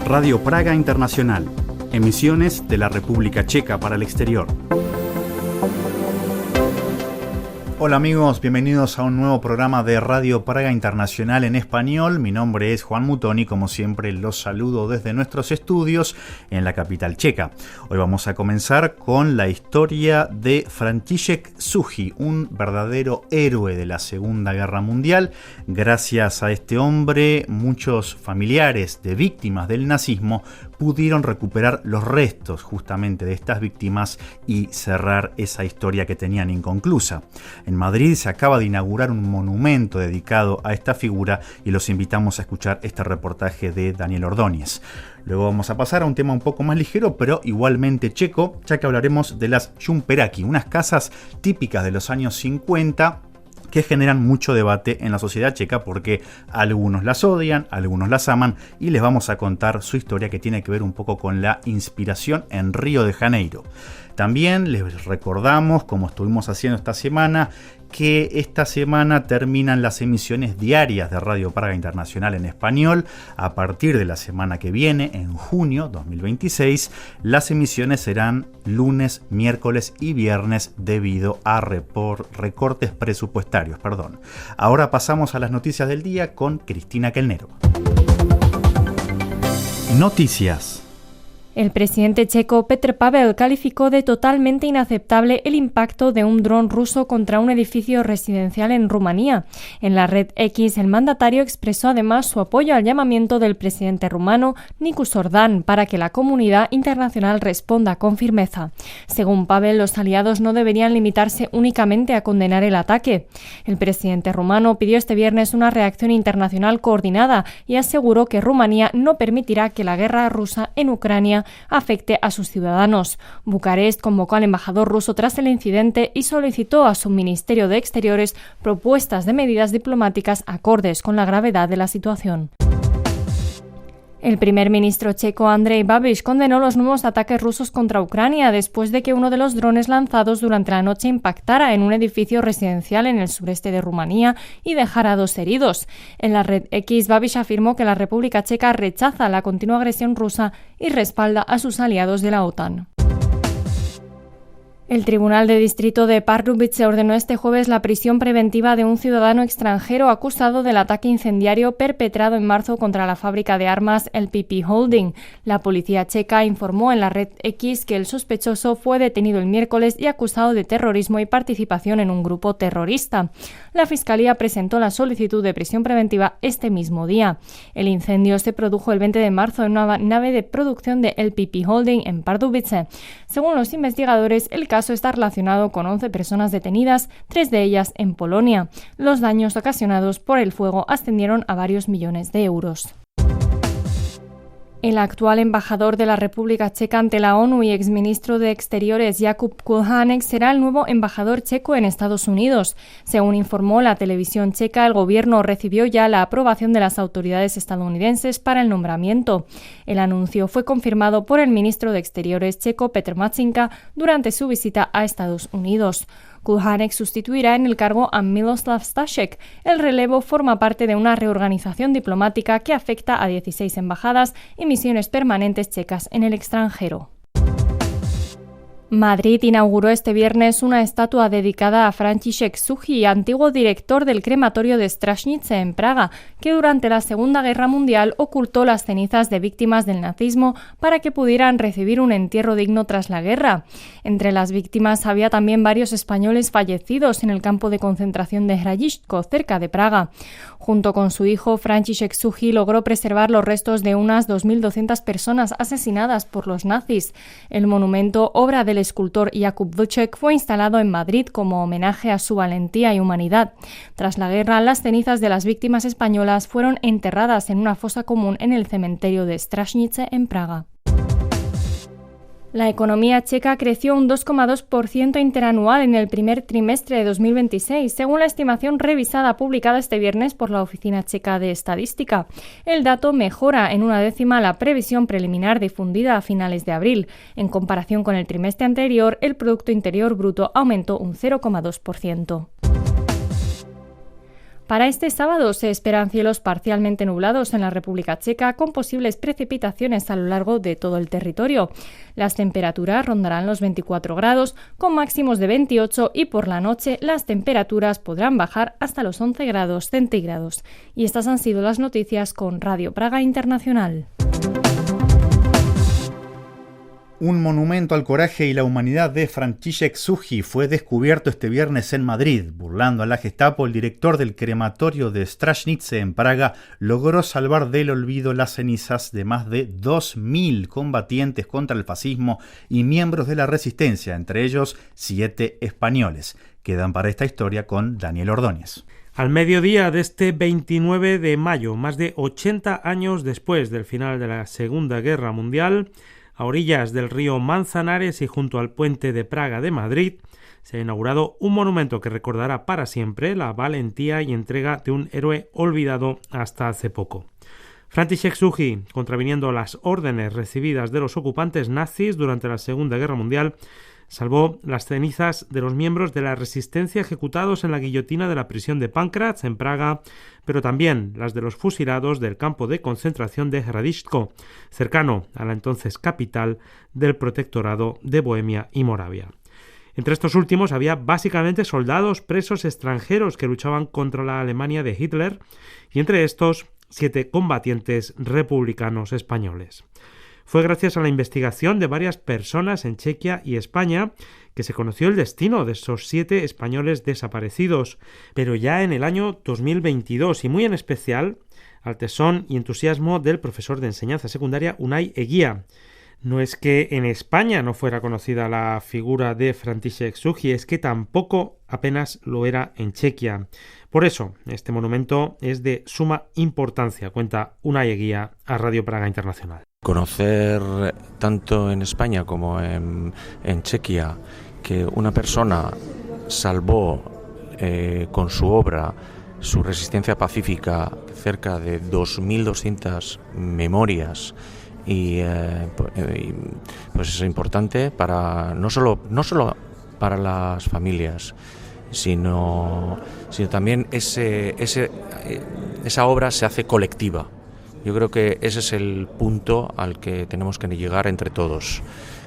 Radio Praga Internacional, emisiones de la República Checa para el exterior. Hola amigos, bienvenidos a un nuevo programa de Radio Praga Internacional en español. Mi nombre es Juan Mutoni, como siempre los saludo desde nuestros estudios en la capital checa. Hoy vamos a comenzar con la historia de František Suchý, un verdadero héroe de la Segunda Guerra Mundial. Gracias a este hombre, muchos familiares de víctimas del nazismo pudieron recuperar los restos justamente de estas víctimas y cerrar esa historia que tenían inconclusa. En Madrid se acaba de inaugurar un monumento dedicado a esta figura y los invitamos a escuchar este reportaje de Daniel Ordóñez. Luego vamos a pasar a un tema un poco más ligero, pero igualmente checo, ya que hablaremos de las Šumperáky, unas casas típicas de los años 50 que generan mucho debate en la sociedad checa porque algunos las odian, algunos las aman, y les vamos a contar su historia que tiene que ver un poco con la inspiración en Río de Janeiro. También les recordamos, como estuvimos haciendo esta semana, que esta semana terminan las emisiones diarias de Radio Praga Internacional en español. A partir de la semana que viene, en junio 2026, las emisiones serán lunes, miércoles y viernes debido a recortes presupuestarios. Ahora pasamos a las noticias del día con Cristina Kelnero. Noticias. El presidente checo Petr Pavel calificó de totalmente inaceptable el impacto de un dron ruso contra un edificio residencial en Rumanía. En la red X, el mandatario expresó además su apoyo al llamamiento del presidente rumano Nicu Sordan para que la comunidad internacional responda con firmeza. Según Pavel, los aliados no deberían limitarse únicamente a condenar el ataque. El presidente rumano pidió este viernes una reacción internacional coordinada y aseguró que Rumanía no permitirá que la guerra rusa en Ucrania afecte a sus ciudadanos. Bucarest convocó al embajador ruso tras el incidente y solicitó a su Ministerio de Exteriores propuestas de medidas diplomáticas acordes con la gravedad de la situación. El primer ministro checo Andrej Babiš condenó los nuevos ataques rusos contra Ucrania después de que uno de los drones lanzados durante la noche impactara en un edificio residencial en el sureste de Rumanía y dejara 2 heridos. En la red X, Babiš afirmó que la República Checa rechaza la continua agresión rusa y respalda a sus aliados de la OTAN. El Tribunal de Distrito de Pardubice ordenó este jueves la prisión preventiva de un ciudadano extranjero acusado del ataque incendiario perpetrado en marzo contra la fábrica de armas LPP Holding. La policía checa informó en la red X que el sospechoso fue detenido el miércoles y acusado de terrorismo y participación en un grupo terrorista. La Fiscalía presentó la solicitud de prisión preventiva este mismo día. El incendio se produjo el 20 de marzo en una nave de producción de LPP Holding en Pardubice. Según los investigadores, el caso está relacionado con 11 personas detenidas, 3 de ellas en Polonia. Los daños ocasionados por el fuego ascendieron a varios millones de euros. El actual embajador de la República Checa ante la ONU y exministro de Exteriores Jakub Kulhanek será el nuevo embajador checo en Estados Unidos. Según informó la televisión checa, el gobierno recibió ya la aprobación de las autoridades estadounidenses para el nombramiento. El anuncio fue confirmado por el ministro de Exteriores checo Petr Matčinka durante su visita a Estados Unidos. Kulhanek sustituirá en el cargo a Miloslav Stašek. El relevo forma parte de una reorganización diplomática que afecta a 16 embajadas y misiones permanentes checas en el extranjero. Madrid inauguró este viernes una estatua dedicada a František Suchý, antiguo director del crematorio de Strašnice en Praga, que durante la Segunda Guerra Mundial ocultó las cenizas de víctimas del nazismo para que pudieran recibir un entierro digno tras la guerra. Entre las víctimas había también varios españoles fallecidos en el campo de concentración de Hradišťko, cerca de Praga. Junto con su hijo, František Suchý logró preservar los restos de unas 2.200 personas asesinadas por los nazis. El monumento, obra del escultor Jakub Vuček, fue instalado en Madrid como homenaje a su valentía y humanidad. Tras la guerra, las cenizas de las víctimas españolas fueron enterradas en una fosa común en el cementerio de Strašnice en Praga. La economía checa creció un 2,2% interanual en el primer trimestre de 2026, según la estimación revisada publicada este viernes por la Oficina Checa de Estadística. El dato mejora en 1/10 la previsión preliminar difundida a finales de abril. En comparación con el trimestre anterior, el Producto Interior Bruto aumentó un 0,2%. Para este sábado se esperan cielos parcialmente nublados en la República Checa, con posibles precipitaciones a lo largo de todo el territorio. Las temperaturas rondarán los 24 grados, con máximos de 28, y por la noche las temperaturas podrán bajar hasta los 11 grados centígrados. Y estas han sido las noticias con Radio Praga Internacional. Un monumento al coraje y la humanidad de František Suchý fue descubierto este viernes en Madrid. Burlando a la Gestapo, el director del crematorio de Stražnice en Praga logró salvar del olvido las cenizas de más de 2.000 combatientes contra el fascismo y miembros de la resistencia, entre ellos 7 españoles. Quedan para esta historia con Daniel Ordóñez. Al mediodía de este 29 de mayo, más de 80 años después del final de la Segunda Guerra Mundial, a orillas del río Manzanares y junto al puente de Praga de Madrid, se ha inaugurado un monumento que recordará para siempre la valentía y entrega de un héroe olvidado hasta hace poco. František Suchý, contraviniendo las órdenes recibidas de los ocupantes nazis durante la Segunda Guerra Mundial, salvó las cenizas de los miembros de la resistencia ejecutados en la guillotina de la prisión de Pankratz en Praga, pero también las de los fusilados del campo de concentración de Hradišťko, cercano a la entonces capital del protectorado de Bohemia y Moravia. Entre estos últimos había básicamente soldados presos extranjeros que luchaban contra la Alemania de Hitler, y entre estos 7 combatientes republicanos españoles. Fue gracias a la investigación de varias personas en Chequia y España que se conoció el destino de esos 7 españoles desaparecidos, pero ya en el año 2022, y muy en especial al tesón y entusiasmo del profesor de enseñanza secundaria Unai Eguía. No es que en España no fuera conocida la figura de František Suchý, es que tampoco apenas lo era en Chequia. Por eso, este monumento es de suma importancia, cuenta Unai Eguía a Radio Praga Internacional. Conocer tanto en España como en Chequia que una persona salvó con su obra, su resistencia pacífica, cerca de 2.200 memorias, y pues es importante para no solo para las familias, sino también esa obra se hace colectiva. Yo creo que ese es el punto al que tenemos que llegar entre todos,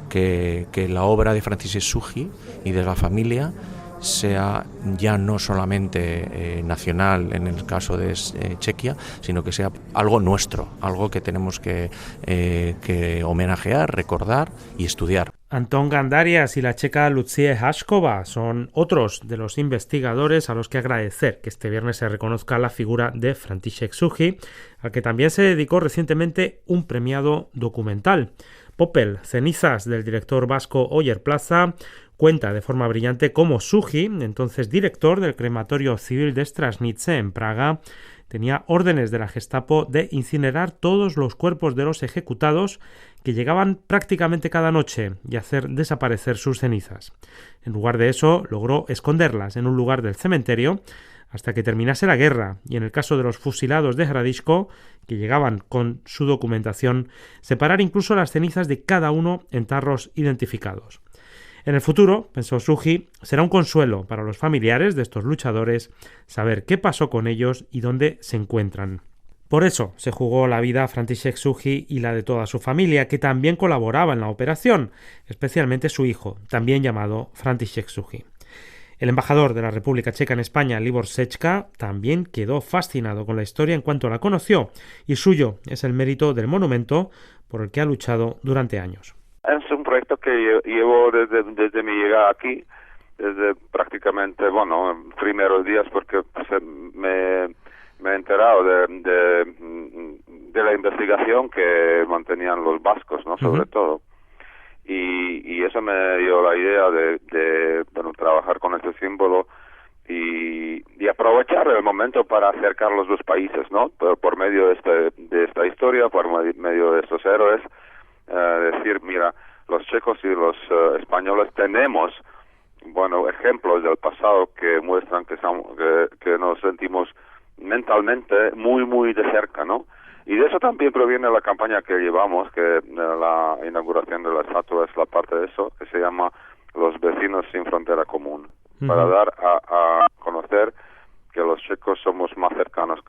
que la obra de František Suchý y de la familia sea ya no solamente nacional en el caso de Chequia, sino que sea algo nuestro, algo que tenemos que homenajear, recordar y estudiar. Antón Gandarias y la checa Lucie Hašková son otros de los investigadores a los que agradecer que este viernes se reconozca la figura de František Suchý, al que también se dedicó recientemente un premiado documental. Popel, cenizas del director vasco Oyer Plaza, cuenta de forma brillante cómo Suchý, entonces director del crematorio civil de Stražnice en Praga, tenía órdenes de la Gestapo de incinerar todos los cuerpos de los ejecutados que llegaban prácticamente cada noche y hacer desaparecer sus cenizas. En lugar de eso, logró esconderlas en un lugar del cementerio hasta que terminase la guerra, y en el caso de los fusilados de Hradišťko, que llegaban con su documentación, separar incluso las cenizas de cada uno en tarros identificados. En el futuro, pensó Suchý, será un consuelo para los familiares de estos luchadores saber qué pasó con ellos y dónde se encuentran. Por eso se jugó la vida a František Suchý y la de toda su familia, que también colaboraba en la operación, especialmente su hijo, también llamado František Suchý. El embajador de la República Checa en España, Libor Sečka, también quedó fascinado con la historia en cuanto la conoció, y suyo es el mérito del monumento por el que ha luchado durante años. Es un proyecto que llevo desde mi llegada aquí, desde prácticamente, primeros días, porque me he enterado de la investigación que mantenían los vascos, ¿no? Sobre todo. Y eso me dio la idea de trabajar con este símbolo y aprovechar el momento para acercar los dos países, ¿no? Por medio de esta historia, por medio de estos héroes, decir, mira, los checos y los españoles tenemos, ejemplos del pasado que muestran que nos sentimos mentalmente muy, muy de cerca, ¿no? Y de eso también proviene la campaña que llevamos, que la inauguración de la estatua es la parte de eso, que se llama Los vecinos sin frontera común, para dar a conocer que los checos checos somos más cercanos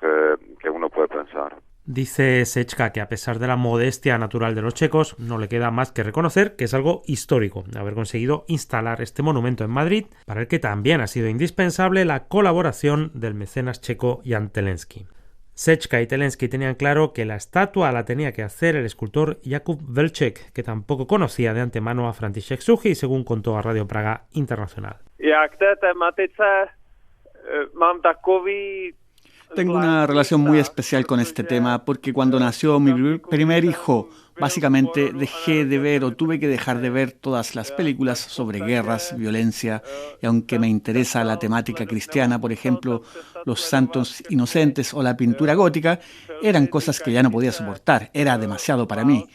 que uno puede pensar. Dice Sečka que a pesar de la modestia natural de los checos, no le queda más que reconocer que es algo histórico haber conseguido instalar este monumento en Madrid, para el que también ha sido indispensable la colaboración del mecenas checo Jan Telensky. Sečka y Telensky tenían claro que la estatua la tenía que hacer el escultor Jakub Velček, que tampoco conocía de antemano a František Suchý, según contó a Radio Praga Internacional. Tengo una relación muy especial con este tema porque cuando nació mi primer hijo, básicamente dejé de ver o tuve que dejar de ver todas las películas sobre guerras, violencia, y aunque me interesa la temática cristiana, por ejemplo, los santos inocentes o la pintura gótica, eran cosas que ya no podía soportar, era demasiado para mí.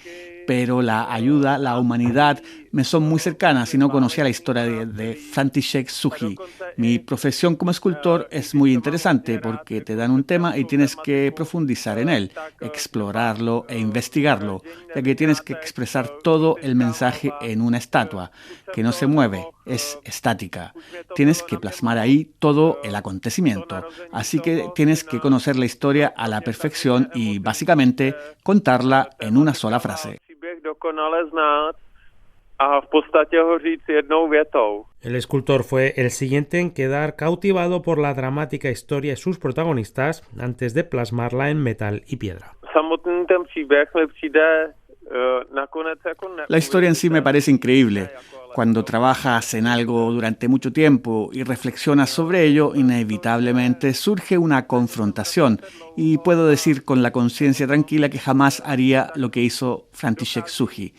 Pero la ayuda, la humanidad, me son muy cercanas y no conocía la historia de František Suchý. Mi profesión como escultor es muy interesante porque te dan un tema y tienes que profundizar en él, explorarlo e investigarlo, ya que tienes que expresar todo el mensaje en una estatua, que no se mueve, es estática. Tienes que plasmar ahí todo el acontecimiento, así que tienes que conocer la historia a la perfección y básicamente contarla en una sola frase. El escultor fue el siguiente en quedar cautivado por la dramática historia y sus protagonistas antes de plasmarla en metal y piedra. La historia en sí me parece increíble. Cuando trabajas en algo durante mucho tiempo y reflexionas sobre ello, inevitablemente surge una confrontación y puedo decir con la conciencia tranquila que jamás haría lo que hizo František Suchý.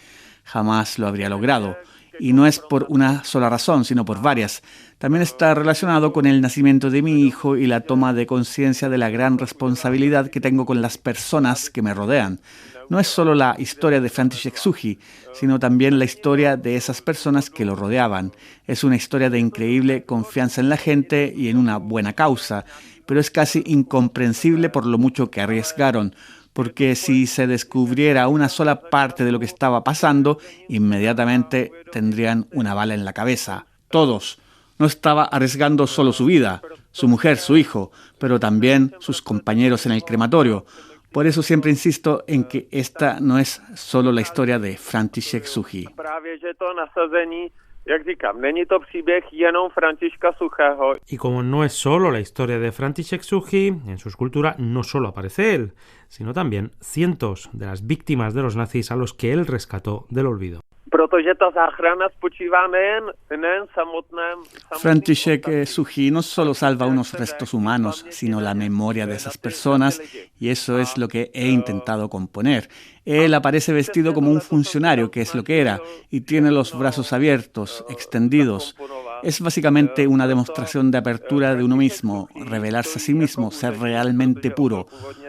Jamás lo habría logrado. Y no es por una sola razón, sino por varias. También está relacionado con el nacimiento de mi hijo y la toma de conciencia de la gran responsabilidad que tengo con las personas que me rodean. No es solo la historia de František Suchý, sino también la historia de esas personas que lo rodeaban. Es una historia de increíble confianza en la gente y en una buena causa, pero es casi incomprensible por lo mucho que arriesgaron, porque si se descubriera una sola parte de lo que estaba pasando, inmediatamente tendrían una bala en la cabeza. Todos. No estaba arriesgando solo su vida, su mujer, su hijo, pero también sus compañeros en el crematorio. Por eso siempre insisto en que esta no es solo la historia de František Suchý. Y como no es solo la historia de František Suchý, en su escultura no solo aparece él, sino también cientos de las víctimas de los nazis a los que él rescató del olvido. František Suchý no solo salva unos restos humanos, sino la memoria de esas personas, y eso es lo que he intentado componer. Él aparece vestido como un funcionario, que es lo que era, y tiene los brazos abiertos, extendidos. Es básicamente una demostración de apertura de uno mismo, revelarse a sí mismo, ser realmente puro.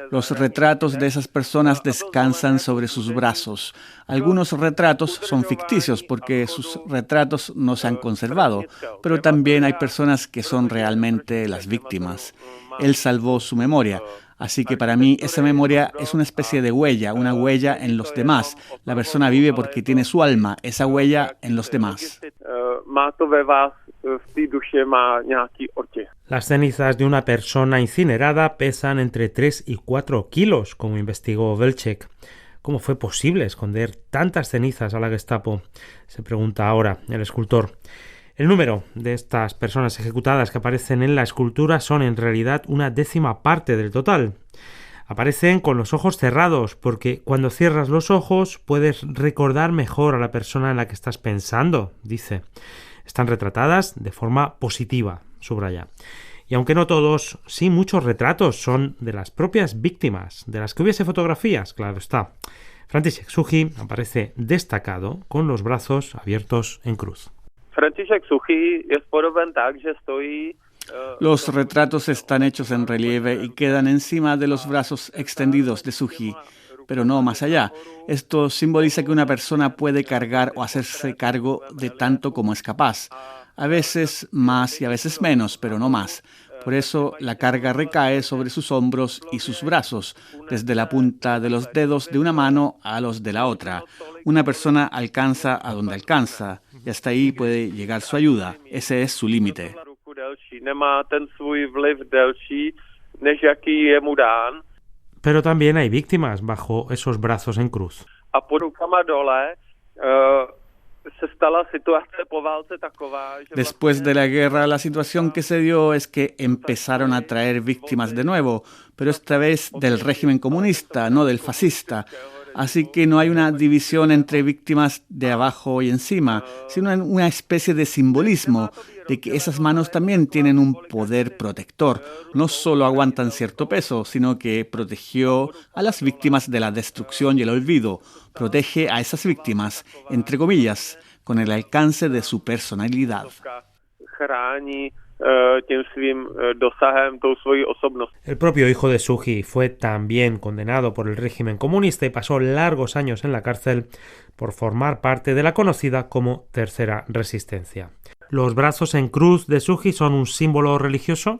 Los retratos de esas personas descansan sobre sus brazos. Algunos retratos son ficticios porque sus retratos no se han conservado, pero también hay personas que son realmente las víctimas. Él salvó su memoria. Así que para mí esa memoria es una especie de huella, una huella en los demás. La persona vive porque tiene su alma, esa huella en los demás. Las cenizas de una persona incinerada pesan entre 3 y 4 kilos, como investigó Velček. ¿Cómo fue posible esconder tantas cenizas a la Gestapo? Se pregunta ahora el escultor. El número de estas personas ejecutadas que aparecen en la escultura son en realidad una 10ª parte del total. Aparecen con los ojos cerrados porque cuando cierras los ojos puedes recordar mejor a la persona en la que estás pensando, dice. Están retratadas de forma positiva, subraya. Y aunque no todos, sí muchos retratos son de las propias víctimas, de las que hubiese fotografías, claro está. František Suchý aparece destacado con los brazos abiertos en cruz. Los retratos están hechos en relieve y quedan encima de los brazos extendidos de Suchý, pero no más allá. Esto simboliza que una persona puede cargar o hacerse cargo de tanto como es capaz. A veces más y a veces menos, pero no más. Por eso la carga recae sobre sus hombros y sus brazos, desde la punta de los dedos de una mano a los de la otra. Una persona alcanza a donde alcanza y hasta ahí puede llegar su ayuda. Ese es su límite. než jaký je mu dán. Pero también hay víctimas bajo esos brazos en cruz. A pod rukama dole se stala situace po válce taková, že Después de la guerra, la situación que se dio es que empezaron a traer víctimas de nuevo, pero esta vez del régimen comunista, no del fascista. Así que no hay una división entre víctimas de abajo y encima, sino una especie de simbolismo de que esas manos también tienen un poder protector. No solo aguantan cierto peso, sino que protegió a las víctimas de la destrucción y el olvido. Protege a esas víctimas, entre comillas, con el alcance de su personalidad. chrání tím svým dosahem, tou svojí osobností. El propio hijo de Suu fue también condenado por el régimen comunista y pasó largos años en la cárcel por formar parte de la conocida como Tercera Resistencia. ¿Los brazos en cruz de Suu son un símbolo religioso?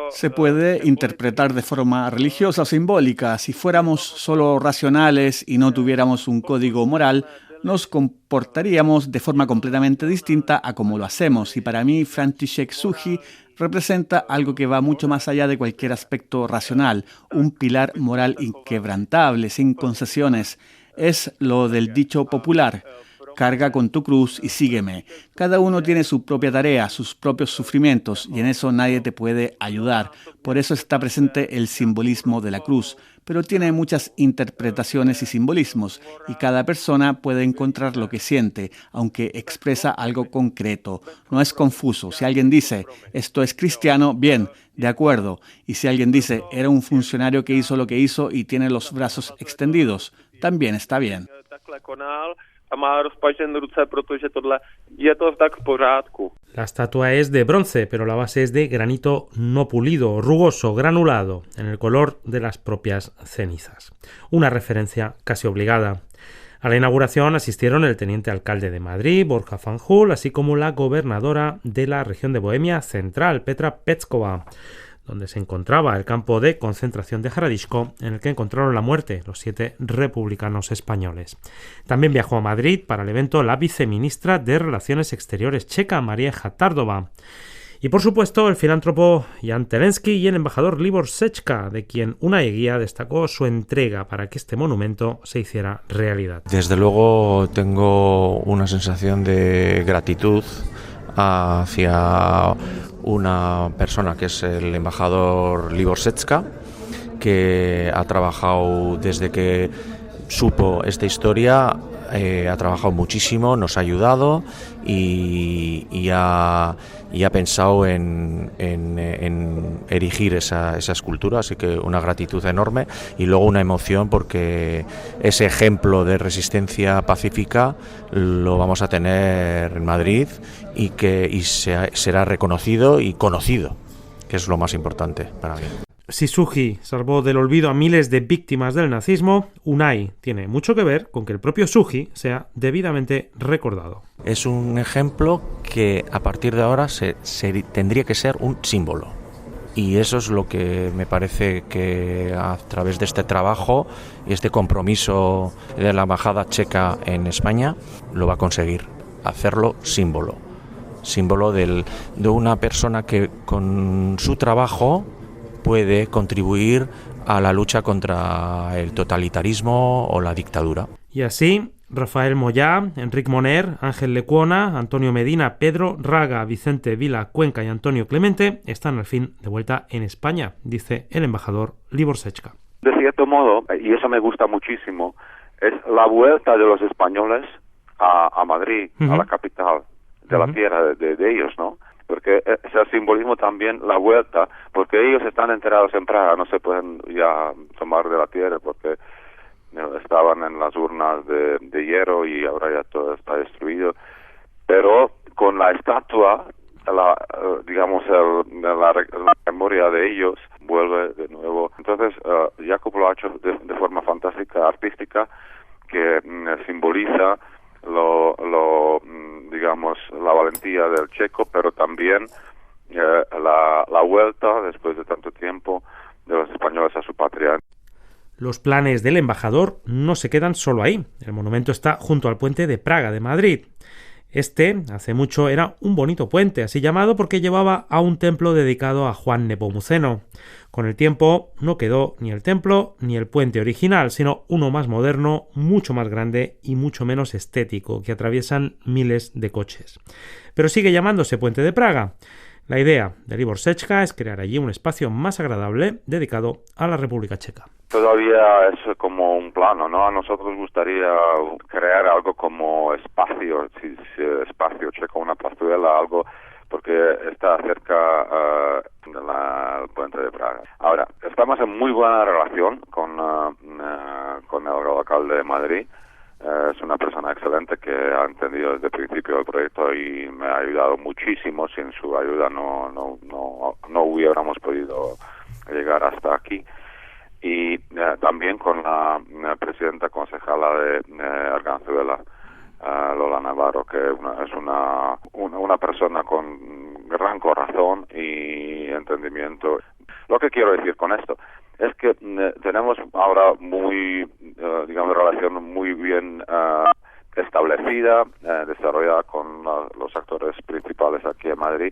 Se puede interpretar de forma religiosa o simbólica. Si fuéramos solo racionales y no tuviéramos un código moral, nos comportaríamos de forma completamente distinta a como lo hacemos. Y para mí, Franciszek Suu representa algo que va mucho más allá de cualquier aspecto racional, un pilar moral inquebrantable, sin concesiones. Es lo del dicho popular: carga con tu cruz y sígueme. Cada uno tiene su propia tarea, sus propios sufrimientos, y en eso nadie te puede ayudar. Por eso está presente el simbolismo de la cruz, pero tiene muchas interpretaciones y simbolismos, y cada persona puede encontrar lo que siente, aunque expresa algo concreto. No es confuso. Si alguien dice, esto es cristiano, bien, de acuerdo. Y si alguien dice, era un funcionario que hizo lo que hizo y tiene los brazos extendidos, también está bien. La estatua es de bronce, pero la base es de granito no pulido, rugoso, granulado, en el color de las propias cenizas. Una referencia casi obligada. A la inauguración asistieron el teniente alcalde de Madrid, Borja Fanjul, así como la gobernadora de la región de Bohemia Central, Petra Petskova, donde se encontraba el campo de concentración de Hradišťko, en el que encontraron la muerte los 7 republicanos españoles. También viajó a Madrid para el evento la viceministra de Relaciones Exteriores checa, María Hatardová. Y por supuesto el filántropo Jan Telensky y el embajador Libor Sečka, de quien Unai Eguía destacó su entrega para que este monumento se hiciera realidad. Desde luego tengo una sensación de gratitud hacia una persona que es el embajador Libor Sečka, que ha trabajado desde que supo esta historia, ha trabajado muchísimo, nos ha ayudado y ha pensado en erigir esa escultura, así que una gratitud enorme y luego una emoción porque ese ejemplo de resistencia pacífica lo vamos a tener en Madrid y será reconocido y conocido, que es lo más importante para mí. Si Suu salvó del olvido a miles de víctimas del nazismo, Unai tiene mucho que ver con que el propio Suu sea debidamente recordado. Es un ejemplo que a partir de ahora tendría que ser un símbolo. Y eso es lo que me parece que a través de este trabajo y este compromiso de la embajada checa en España lo va a conseguir, hacerlo símbolo. Símbolo de una persona que con su trabajo puede contribuir a la lucha contra el totalitarismo o la dictadura. Y así, Rafael Moyá, Enric Moner, Ángel Lecuona, Antonio Medina, Pedro Raga, Vicente Vila Cuenca y Antonio Clemente están al fin de vuelta en España, dice el embajador Libor Sečka. De cierto modo, y eso me gusta muchísimo, es la vuelta de los españoles a Madrid, a la capital de la tierra de ellos, ¿no? Porque es el simbolismo también, la vuelta, porque ellos están enterrados en Praga, no se pueden ya tomar de la tierra porque estaban en las urnas de hierro y ahora ya todo está destruido. Pero con la estatua, la memoria de ellos vuelve de nuevo. Entonces, Jakub lo ha hecho de forma fantástica, artística, que simboliza la valentía del checo, pero también la vuelta después de tanto tiempo de los españoles a su patria. Los planes del embajador no se quedan solo ahí. El monumento está junto al puente de Praga de Madrid. Este, hace mucho, era un bonito puente, así llamado porque llevaba a un templo dedicado a Juan Nepomuceno. Con el tiempo no quedó ni el templo ni el puente original, sino uno más moderno, mucho más grande y mucho menos estético, que atraviesan miles de coches. Pero sigue llamándose Puente de Praga. La idea de Libor Sečka es crear allí un espacio más agradable dedicado a la República Checa. Todavía es como un plano, ¿no? A nosotros gustaría crear algo como espacio checo, una plazuela, algo, porque está cerca del puente de Praga. Ahora, estamos en muy buena relación con el alcalde de Madrid. Es una persona excelente que ha entendido desde el principio el proyecto y me ha ayudado muchísimo. Sin su ayuda no hubiéramos podido llegar hasta aquí. Y también con la presidenta concejala de Arganzuela, Lola Navarro, que es una persona con gran corazón y entendimiento. Lo que quiero decir con esto es que tenemos ahora relación muy bien establecida, desarrollada con los actores principales aquí en Madrid,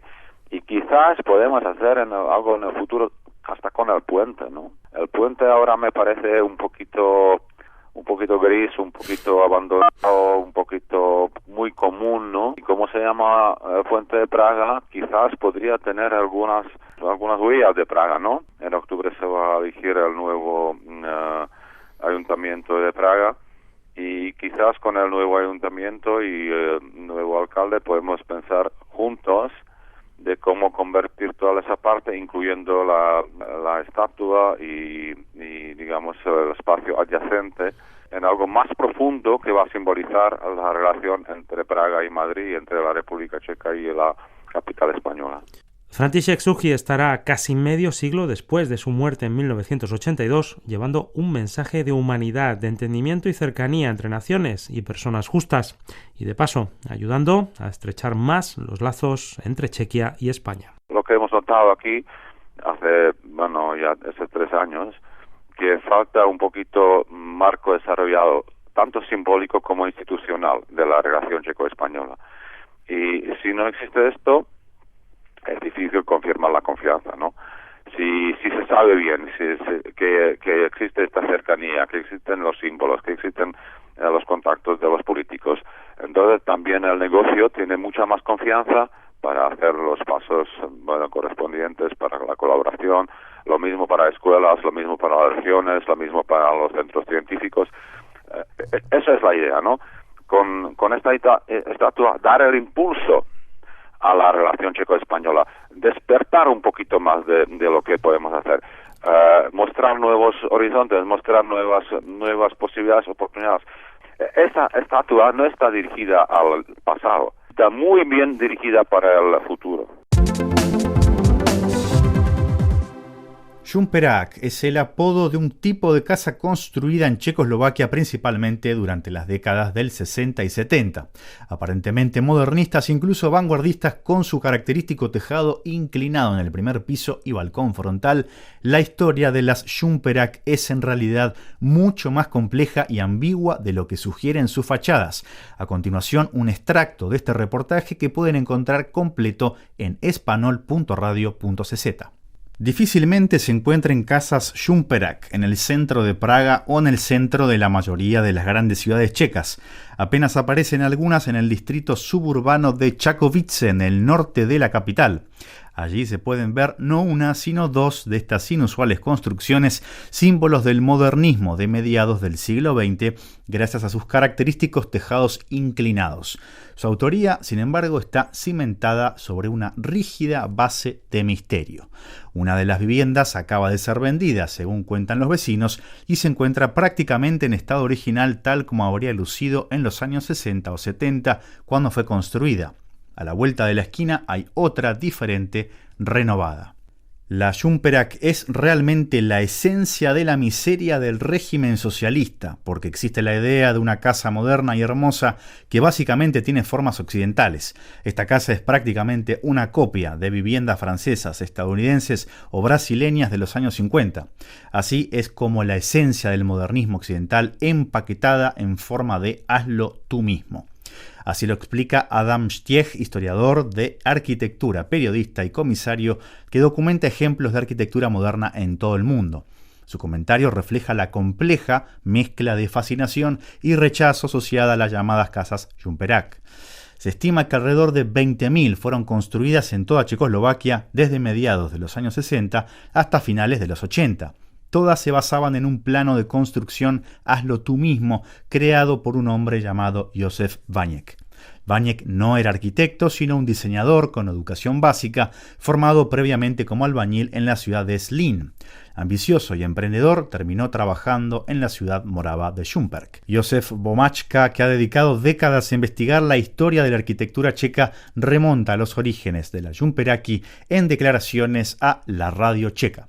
y quizás podemos hacer algo en el futuro hasta con el puente, ¿no? El puente ahora me parece un poquito gris, un poquito abandonado, un poquito muy común, ¿no? Y como se llama el puente de Praga, quizás podría tener algunas huellas de Praga, ¿no? En octubre se va a elegir el nuevo ayuntamiento de Praga, y quizás con el nuevo ayuntamiento y el nuevo alcalde podemos pensar juntos de cómo convertir toda esa parte, incluyendo la estatua y digamos el espacio adyacente, en algo más profundo que va a simbolizar la relación entre Praga y Madrid, entre la República Checa y la capital española. František Suchý estará casi medio siglo después de su muerte en 1982, llevando un mensaje de humanidad, de entendimiento y cercanía entre naciones y personas justas, y de paso, ayudando a estrechar más los lazos entre Chequia y España. Lo que hemos notado aquí hace 3 años, que falta un poquito marco desarrollado, tanto simbólico como institucional, de la relación checo-española. Y si no existe esto, es difícil confirmar la confianza, ¿no? Si se sabe bien que existe esta cercanía, que existen los símbolos, que existen los contactos de los políticos, entonces también el negocio tiene mucha más confianza para hacer los pasos correspondientes para la colaboración, lo mismo para escuelas, lo mismo para las regiones, lo mismo para los centros científicos. Esa es la idea, ¿no? Con esta estatua, dar el impulso a la relación checo-española, despertar un poquito más de lo que podemos hacer, mostrar nuevos horizontes, mostrar nuevas posibilidades, oportunidades. Esta estatua no está dirigida al pasado, está muy bien dirigida para el futuro. Šumperák es el apodo de un tipo de casa construida en Checoslovaquia principalmente durante las décadas del 60 y 70. Aparentemente modernistas, incluso vanguardistas, con su característico tejado inclinado en el primer piso y balcón frontal, la historia de las Šumperák es en realidad mucho más compleja y ambigua de lo que sugieren sus fachadas. A continuación, un extracto de este reportaje que pueden encontrar completo en espanol.radio.cz. Difícilmente se encuentran casas Šumperák en el centro de Praga o en el centro de la mayoría de las grandes ciudades checas. Apenas aparecen algunas en el distrito suburbano de Čakovice, en el norte de la capital. Allí se pueden ver no una, sino dos de estas inusuales construcciones, símbolos del modernismo de mediados del siglo XX, gracias a sus característicos tejados inclinados. Su autoría, sin embargo, está cimentada sobre una rígida base de misterio. Una de las viviendas acaba de ser vendida, según cuentan los vecinos, y se encuentra prácticamente en estado original tal como habría lucido en los años 60 o 70 cuando fue construida. A la vuelta de la esquina hay otra diferente, renovada. La Šumperák es realmente la esencia de la miseria del régimen socialista, porque existe la idea de una casa moderna y hermosa que básicamente tiene formas occidentales. Esta casa es prácticamente una copia de viviendas francesas, estadounidenses o brasileñas de los años 50. Así es como la esencia del modernismo occidental empaquetada en forma de hazlo tú mismo. Así lo explica Adam Stiech, historiador de arquitectura, periodista y comisario que documenta ejemplos de arquitectura moderna en todo el mundo. Su comentario refleja la compleja mezcla de fascinación y rechazo asociada a las llamadas casas Jumperak. Se estima que alrededor de 20.000 fueron construidas en toda Checoslovaquia desde mediados de los años 60 hasta finales de los 80. Todas se basaban en un plano de construcción hazlo tú mismo, creado por un hombre llamado Józef Vaněk. Vaněk no era arquitecto, sino un diseñador con educación básica, formado previamente como albañil en la ciudad de Zlín. Ambicioso y emprendedor, terminó trabajando en la ciudad morava de Šumperk. Josef Vomáčka, que ha dedicado décadas a investigar la historia de la arquitectura checa, remonta a los orígenes de la Jumperaki en declaraciones a la radio checa.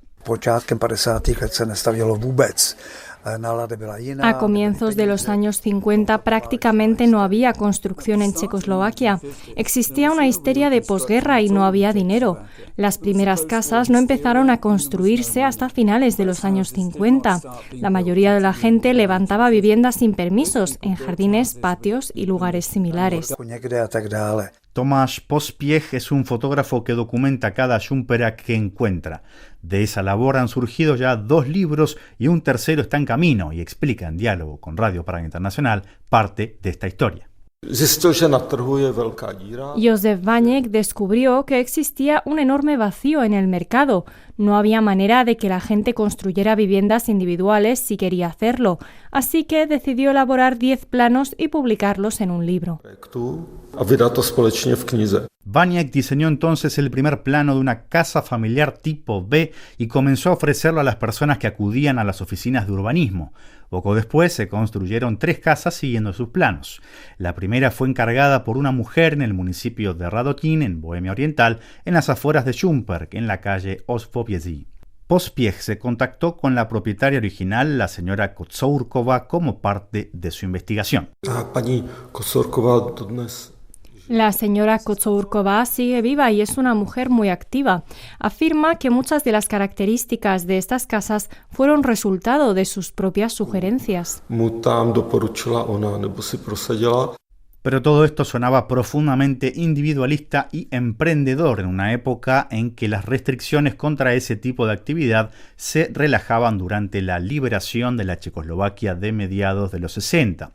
A comienzos de los años 50 prácticamente no había construcción en Checoslovaquia. Existía una histeria de posguerra y no había dinero. Las primeras casas no empezaron a construirse hasta finales de los años 50. La mayoría de la gente levantaba viviendas sin permisos en jardines, patios y lugares similares. Tomáš Pospiech es un fotógrafo que documenta cada Jumperak que encuentra. De esa labor han surgido ya 2 libros y un tercero está en camino y explica en diálogo con Radio Praga Internacional parte de esta historia. Józef Vaněk descubrió que existía un enorme vacío en el mercado. No había manera de que la gente construyera viviendas individuales si quería hacerlo, así que decidió elaborar 10 planos y publicarlos en un libro. Vaněk diseñó entonces el primer plano de una casa familiar tipo B y comenzó a ofrecerlo a las personas que acudían a las oficinas de urbanismo. Poco después se construyeron 3 casas siguiendo sus planos. La primera fue encargada por una mujer en el municipio de Radotín, en Bohemia Oriental, en las afueras de Šumperk, en la calle Osvobiezi. Pospiech se contactó con la propietaria original, la señora Kocourková, como parte de su investigación. La señora Kocourková sigue viva y es una mujer muy activa. Afirma que muchas de las características de estas casas fueron resultado de sus propias sugerencias. Pero todo esto sonaba profundamente individualista y emprendedor en una época en que las restricciones contra ese tipo de actividad se relajaban durante la liberación de la Checoslovaquia de mediados de los 60.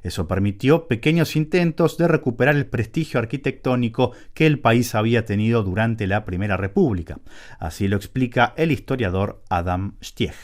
Eso permitió pequeños intentos de recuperar el prestigio arquitectónico que el país había tenido durante la Primera República. Así lo explica el historiador Adam Stiech.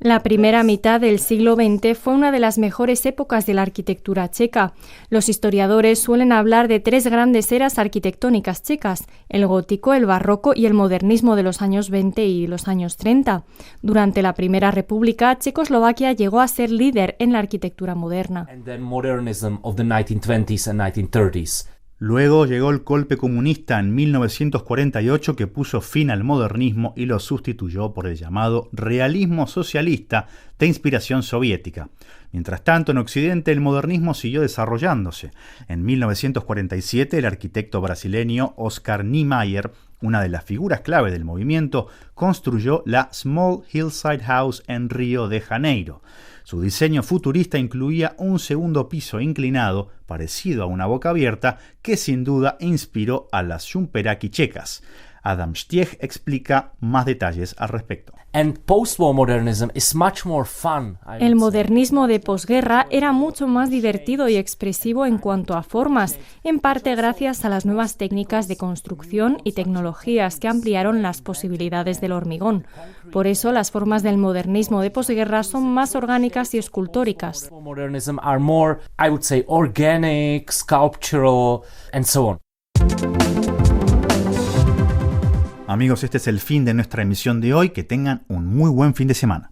La primera mitad del siglo XX fue una de las mejores épocas de la arquitectura checa. Los historiadores suelen hablar de 3 grandes eras arquitectónicas checas: el gótico, el barroco y el modernismo de los años 20 y los años 30. Durante la Primera República, Checoslovaquia llegó a ser líder en la arquitectura moderna. Luego llegó el golpe comunista en 1948 que puso fin al modernismo y lo sustituyó por el llamado realismo socialista de inspiración soviética. Mientras tanto, en Occidente el modernismo siguió desarrollándose. En 1947 el arquitecto brasileño Oscar Niemeyer, una de las figuras clave del movimiento, construyó la Small Hillside House en Río de Janeiro. Su diseño futurista incluía un segundo piso inclinado, parecido a una boca abierta, que sin duda inspiró a las Jumperaki checas. Adam Stiech explica más detalles al respecto. El modernismo de posguerra era mucho más divertido y expresivo en cuanto a formas, en parte gracias a las nuevas técnicas de construcción y tecnologías que ampliaron las posibilidades del hormigón. Por eso las formas del modernismo de posguerra son más orgánicas y escultóricas. Amigos, este es el fin de nuestra emisión de hoy. Que tengan un muy buen fin de semana.